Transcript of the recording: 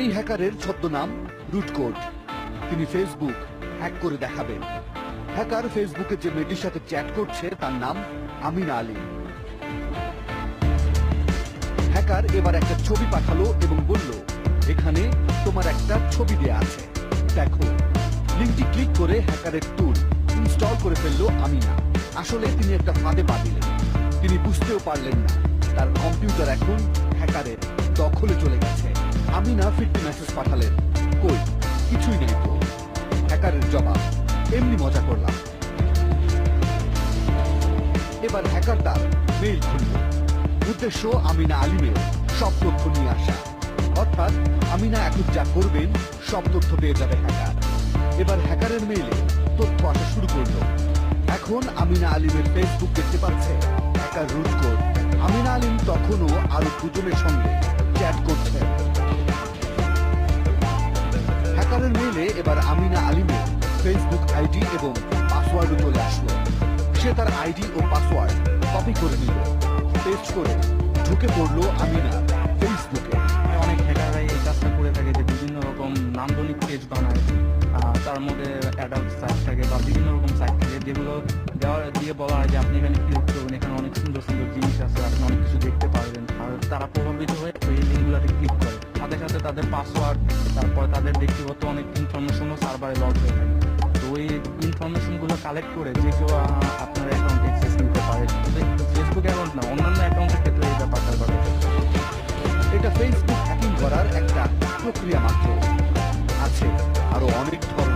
এই হ্যাকারের ছদ্মনাম রুটকোড। তিনি ফেসবুক হ্যাক করে দেখাবেন। হ্যাকার ফেসবুকে যে মেয়েটির সাথে চ্যাট করছে তার নাম আমিনা আলী। হ্যাকার এবার একটা ছবি পাঠালো এবং বলল, এখানে তোমার একটা ছবি দেয়া আছে, দেখো। লিঙ্কটি ক্লিক করে হ্যাকারের টুল ইনস্টল করে ফেললো আমিনা। আসলে তিনি একটা ফাঁদে পা দিলেন। তিনি বুঝতেও পারলেন না তার কম্পিউটার এখন হ্যাকারের দখলে চলে গেছে। আমিনা ফিরতি মেসেজ পাঠালেন, কই কিছুই নেই তো। হ্যাকারের জবাব, এমনি মজা করলাম। এবার হ্যাকার তার মেইল খুলল। উদ্দেশ্য আমিনা আলিমের সব তথ্য নিয়ে আসা। অর্থাৎ আমিনা এখন যা করবেন সব তথ্য পেয়ে যাবে হ্যাকার। এবার হ্যাকারের মেইলে তথ্য আসা শুরু করলো। এখন আমিনা আলিমের ফেসবুক দেখতে পাচ্ছে হ্যাকার রুটকোড। আমিনা আলিম তখনও আরো দুজনের সঙ্গে চ্যাট করছেন। হ্যাকারের মেইলে এবার আমিনা আলিমের ফেসবুক আইডি এবং পাসওয়ার্ডও চলে আসলো। সে তার আইডি ও পাসওয়ার্ড কপি করে নিল। পেস্ট করে ঢুকে পড়লো আমিনা ফেসবুকে। অনেক হ্যাকাররাই এই কাজটা করে থাকে যে বিভিন্ন রকম নান্দনিক পেজ বানায়, তার মধ্যে অ্যাডাল্ট সাইট থাকে বা বিভিন্ন রকম সাইট থাকে, যেগুলো দিয়ে বলা হয় যে আপনি এখানে ক্লিক করবেন, এখানে অনেক সুন্দর সুন্দর জিনিস আছে, আপনি অনেক কিছু দেখতে পারবেন। আর তারা প্রভাবিত হয়ে এই লিঙ্কগুলোতে ক্লিক করে। সাথে সাথে তাদের পাসওয়ার্ড, তারপরে তাদের ব্যক্তিগত অনেক ইনফরমেশনও সার্ভারে লগ হয়ে থাকে। তো ওই ইনফরমেশনগুলো কালেক্ট করে যে কেউ আপনার অ্যাকাউন্টে অ্যাক্সেস নিতে পারে। ফেসবুক অ্যাকাউন্ট না, অন্যান্য অ্যাকাউন্টের ক্ষেত্রে এই ব্যাপারটা ঘটে। এটা ফেসবুক হ্যাকিং করার একটা প্রক্রিয়া মাত্র। আছে আরো অনেক ধরনের